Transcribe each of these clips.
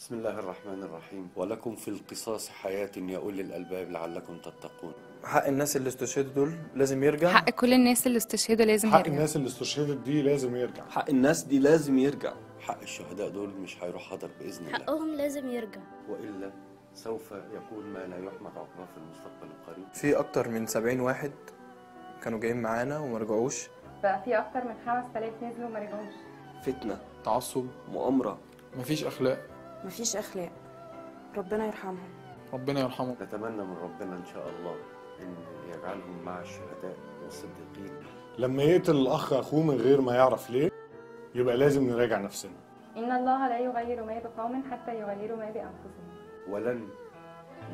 بسم الله الرحمن الرحيم. ولكم في القصاص حياة يا أولي الألباب لعلكم تتقون. حق الناس اللي استشهدوا دول لازم يرجع. حق كل الناس اللي استشهدوا لازم حق يرجع. الناس اللي استشهدت دي لازم يرجع. حق الناس دي لازم يرجع. حق الشهداء دول مش هيروح هدر بإذن الله، حقهم لازم يرجع، وإلا سوف يكون ما لا يحمد عقباه في المستقبل القريب. في أكتر من 70 واحد كانوا جايين معانا وما رجعوش. بقى في اكتر من 5000 نزلوا وما رجعوش. فتنة، تعصب، مؤامرة، مفيش أخلاق. مفيش أخلاق، ربنا يرحمهم. ربنا يرحمه. نتمنى من ربنا إن شاء الله إن يجعلهم مع الشهداء والصديقين. لما يقتل الأخ أخوه من غير ما يعرف ليه يبقى لازم نراجع نفسنا. ان الله لا يغير ما بقوم حتى يغيروا ما بانفسهم. ولن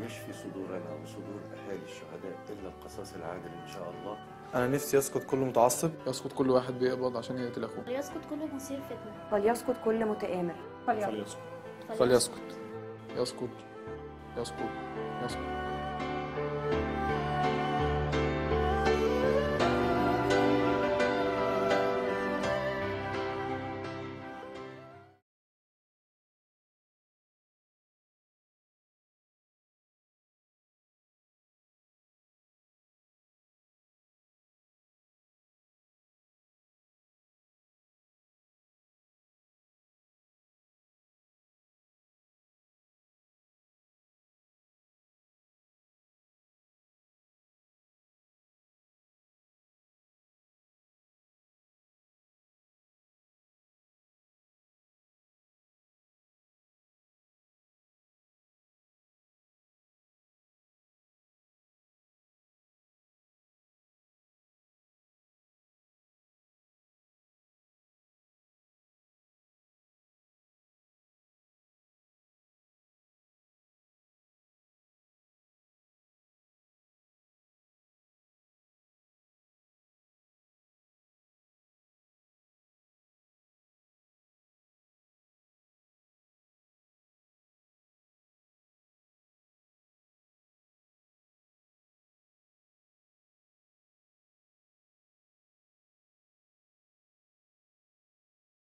يشفي صدورنا وصدور أهالي الشهداء إلا القصاص العادل إن شاء الله. أنا نفسي يسقط كل متعصب. يسقط كل واحد بيقبض عشان يقتل أخوه. وليسقط كل مثير فتنة، فليسقط كل متآمر. فليسقط. فليسقط. يسقط. يسقط. يسقط.